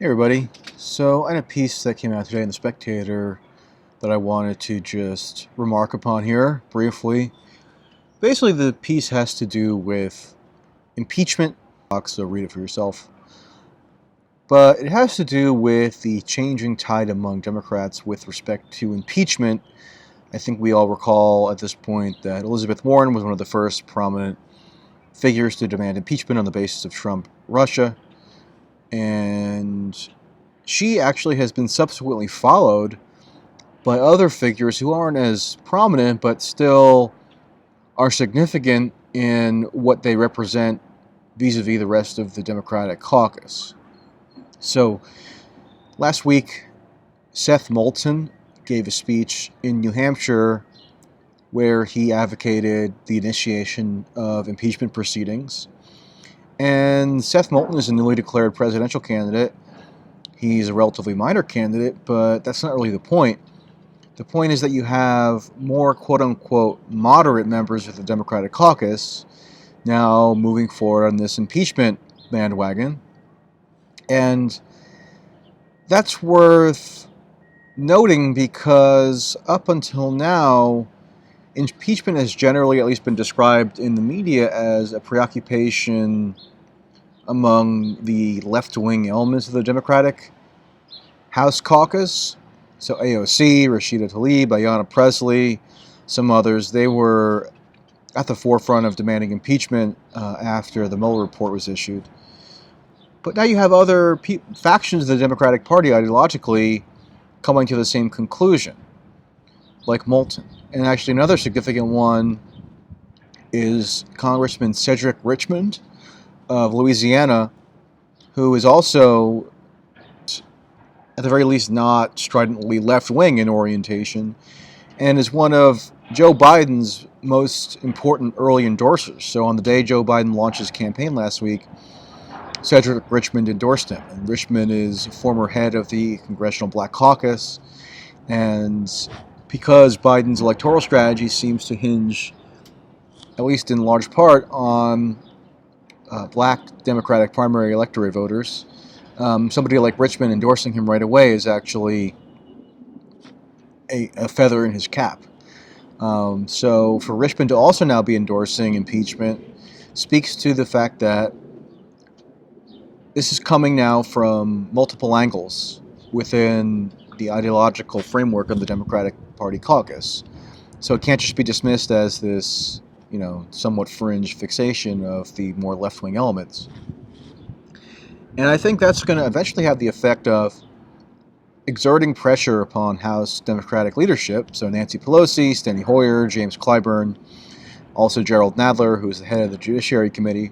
Hey everybody, so I had a piece that came out today in The Spectator that I wanted to just remark upon here briefly. Basically the piece has to do with impeachment, so read it for yourself. But it has to do with the changing tide among Democrats with respect to impeachment. I think we all recall at this point that Elizabeth Warren was one of the first prominent figures to demand impeachment on the basis of Trump-Russia. And she actually has been subsequently followed by other figures who aren't as prominent but still are significant in what they represent vis-a-vis the rest of the Democratic caucus. So last week, Seth Moulton gave a speech in New Hampshire where he advocated the initiation of impeachment proceedings. And Seth Moulton is a newly declared presidential candidate. He's a relatively minor candidate, but that's not really the point. The point is that you have more quote-unquote moderate members of the Democratic caucus now moving forward on this impeachment bandwagon. And that's worth noting because up until now, impeachment has generally at least been described in the media as a preoccupation among the left-wing elements of the Democratic House caucus. So AOC, Rashida Tlaib, Ayanna Pressley, some others, they were at the forefront of demanding impeachment after the Mueller report was issued. But now you have other factions of the Democratic Party ideologically coming to the same conclusion, like Moulton. And actually another significant one is Congressman Cedric Richmond of Louisiana, who is also, at the very least, not stridently left-wing in orientation, and is one of Joe Biden's most important early endorsers. So on the day Joe Biden launched his campaign last week, Cedric Richmond endorsed him. And Richmond is former head of the Congressional Black Caucus, and because Biden's electoral strategy seems to hinge, at least in large part, on black Democratic primary electorate voters, somebody like Richmond endorsing him right away is actually a feather in his cap. So for Richmond to also now be endorsing impeachment speaks to the fact that this is coming now from multiple angles within the ideological framework of the Democratic Party caucus. So it can't just be dismissed as this, somewhat fringe fixation of the more left-wing elements. And I think that's going to eventually have the effect of exerting pressure upon House Democratic leadership. So Nancy Pelosi, Steny Hoyer, James Clyburn, also Gerald Nadler, who is the head of the Judiciary Committee.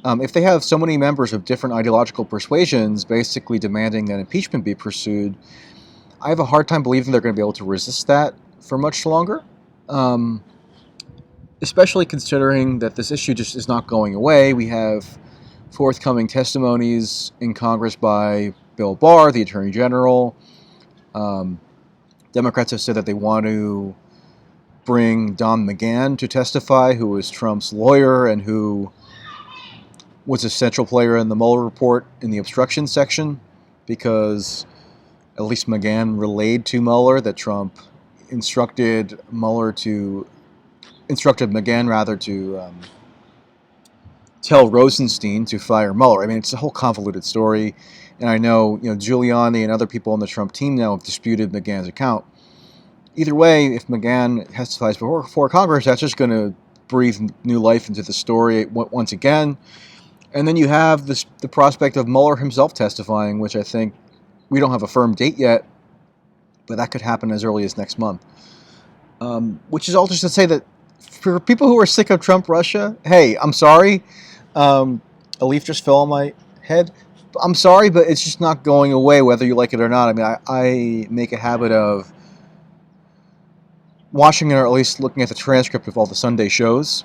If they have so many members of different ideological persuasions basically demanding that impeachment be pursued, I have a hard time believing they're going to be able to resist that for much longer, especially considering that this issue just is not going away. We have forthcoming testimonies in Congress by Bill Barr, the Attorney General. Democrats have said that they want to bring Don McGahn to testify, who was Trump's lawyer and who was a central player in the Mueller report in the obstruction section, because at least McGahn relayed to Mueller that Trump instructed McGahn to tell Rosenstein to fire Mueller. I mean, it's a whole convoluted story, and I know Giuliani and other people on the Trump team now have disputed McGahn's account. Either way, if McGahn testifies before Congress, that's just going to breathe new life into the story once again. And then you have the prospect of Mueller himself testifying, which I think we don't have a firm date yet, but that could happen as early as next month. Which is all just to say that for people who are sick of Trump-Russia, hey, I'm sorry. A leaf just fell on my head. I'm sorry, but it's just not going away whether you like it or not. I mean, I make a habit of watching or at least looking at the transcript of all the Sunday shows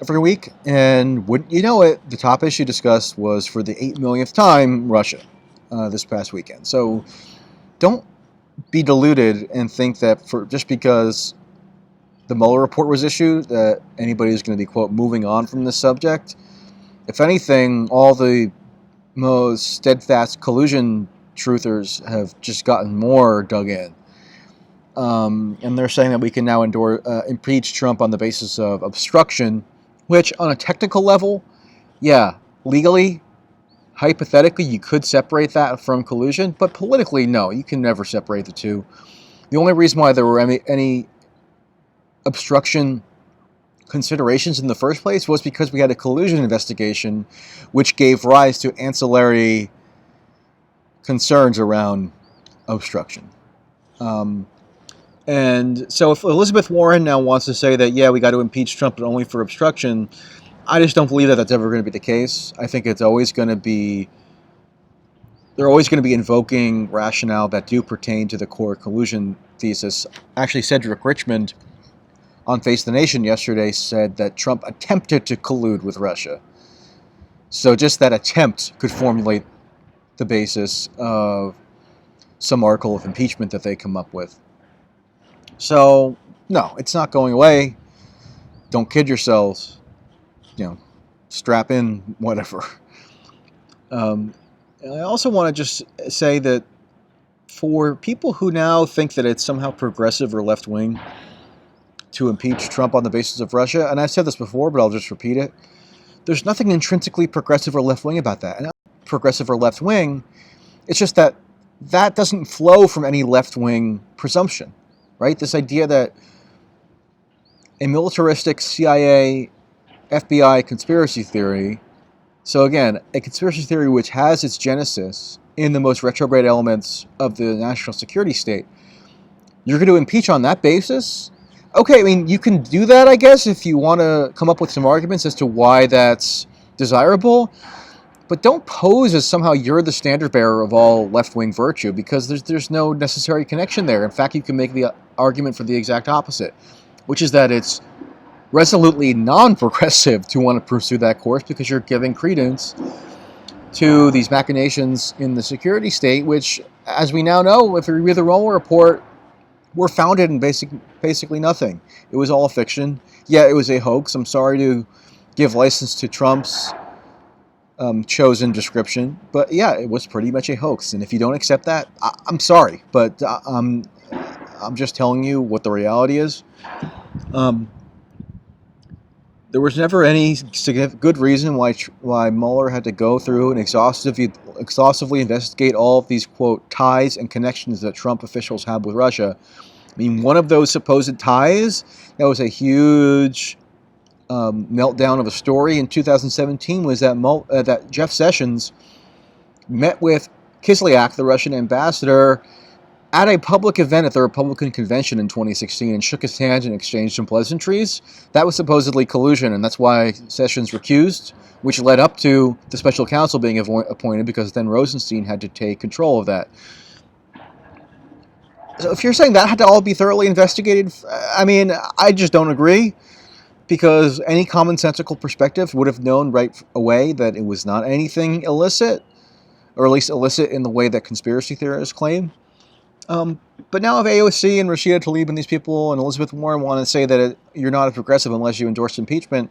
every week, and wouldn't you know it, the top issue discussed was, for the 8 millionth time, Russia this past weekend. So don't be deluded and think that just because the Mueller report was issued that anybody is going to be, quote, moving on from this subject. If anything, all the most steadfast collusion truthers have just gotten more dug in. And they're saying that we can now impeach Trump on the basis of obstruction, which on a technical level, yeah, legally, hypothetically, you could separate that from collusion, but politically, no, you can never separate the two. The only reason why there were any obstruction considerations in the first place was because we had a collusion investigation, which gave rise to ancillary concerns around obstruction. And so if Elizabeth Warren now wants to say that, yeah, we got to impeach Trump, but only for obstruction, I just don't believe that that's ever going to be the case. I think it's always going to be, they're always going to be invoking rationale that do pertain to the core collusion thesis. Actually, Cedric Richmond on Face the Nation yesterday said that Trump attempted to collude with Russia. So just that attempt could formulate the basis of some article of impeachment that they come up with. So, no, it's not going away. Don't kid yourselves. Strap in, whatever. And I also want to just say that for people who now think that it's somehow progressive or left-wing to impeach Trump on the basis of Russia, and I've said this before, but I'll just repeat it, there's nothing intrinsically progressive or left-wing about that. And progressive or left-wing, it's just that that doesn't flow from any left-wing presumption, right? This idea that a militaristic CIA, FBI conspiracy theory, so again, a conspiracy theory which has its genesis in the most retrograde elements of the national security state, you're going to impeach on that basis? Okay, I mean, you can do that, I guess, if you want to come up with some arguments as to why that's desirable, but don't pose as somehow you're the standard bearer of all left-wing virtue, because there's no necessary connection there. In fact, you can make the argument for the exact opposite, which is that it's resolutely non-progressive to want to pursue that course because you're giving credence to these machinations in the security state, which, as we now know, if you read the Mueller report, were founded in basically nothing. It was all fiction. Yeah, it was a hoax. I'm sorry to give license to Trump's chosen description, but yeah, it was pretty much a hoax. And if you don't accept that, I'm sorry, but I'm just telling you what the reality is. There was never any good reason why Mueller had to go through and exhaustively investigate all of these, quote, ties and connections that Trump officials have with Russia. I mean, one of those supposed ties that was a huge meltdown of a story in 2017 was that Jeff Sessions met with Kislyak, the Russian ambassador, at a public event at the Republican convention in 2016 and shook his hand and exchanged some pleasantries. That was supposedly collusion, and that's why Sessions recused, which led up to the special counsel being appointed, because then Rosenstein had to take control of that. So if you're saying that had to all be thoroughly investigated, I mean, I just don't agree, because any commonsensical perspective would have known right away that it was not anything illicit, or at least illicit in the way that conspiracy theorists claim. But now if AOC and Rashida Tlaib and these people and Elizabeth Warren want to say that you're not a progressive unless you endorse impeachment,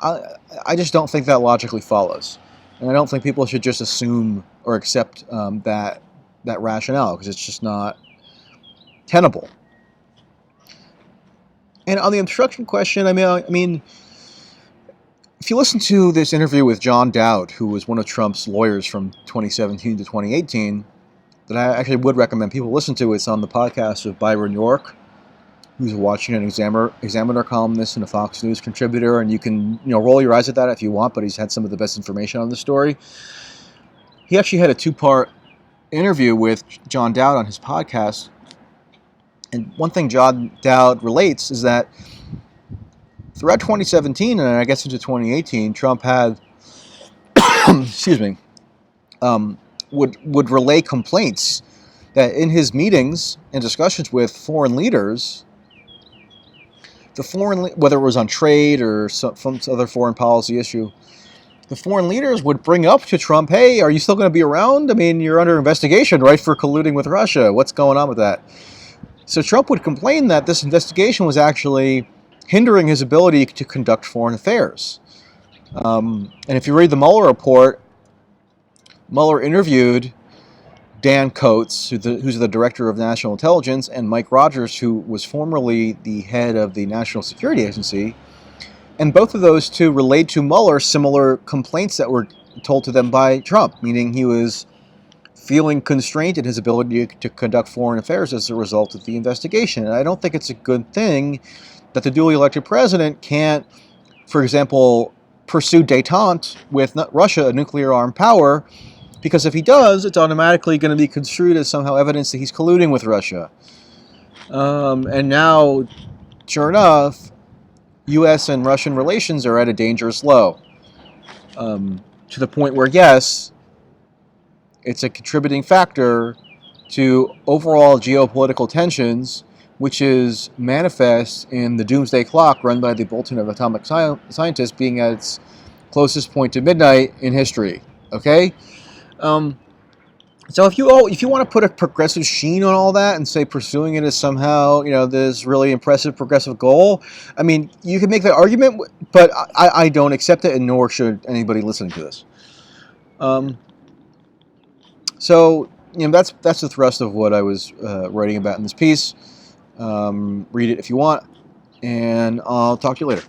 I just don't think that logically follows. And I don't think people should just assume or accept that rationale, because it's just not tenable. And on the obstruction question, I mean, if you listen to this interview with John Dowd, who was one of Trump's lawyers from 2017 to 2018, that I actually would recommend people listen to. It's on the podcast of Byron York, who's a Washington Examiner columnist and a Fox News contributor, and you can roll your eyes at that if you want, but he's had some of the best information on the story. He actually had a 2-part interview with John Dowd on his podcast, and one thing John Dowd relates is that throughout 2017 and I guess into 2018, Trump had, excuse me, would relay complaints that in his meetings and discussions with foreign leaders, whether it was on trade or some other foreign policy issue, the foreign leaders would bring up to Trump, hey, are you still going to be around? I mean, you're under investigation, right, for colluding with Russia. What's going on with that? So Trump would complain that this investigation was actually hindering his ability to conduct foreign affairs. And if you read the Mueller report, Mueller interviewed Dan Coates, who's the director of national intelligence, and Mike Rogers, who was formerly the head of the National Security Agency. And both of those two relayed to Mueller similar complaints that were told to them by Trump, meaning he was feeling constrained in his ability to conduct foreign affairs as a result of the investigation. And I don't think it's a good thing that the duly elected president can't, for example, pursue détente with Russia, a nuclear-armed power, because if he does, it's automatically going to be construed as somehow evidence that he's colluding with Russia. And now, sure enough, U.S. and Russian relations are at a dangerous low, to the point where, yes, it's a contributing factor to overall geopolitical tensions, which is manifest in the doomsday clock run by the Bulletin of Atomic Scientists being at its closest point to midnight in history. Okay? So if you want to put a progressive sheen on all that and say pursuing it as somehow, this really impressive progressive goal, I mean, you can make that argument, but I don't accept it, and nor should anybody listening to this. So that's the thrust of what I was writing about in this piece. Read it if you want, and I'll talk to you later.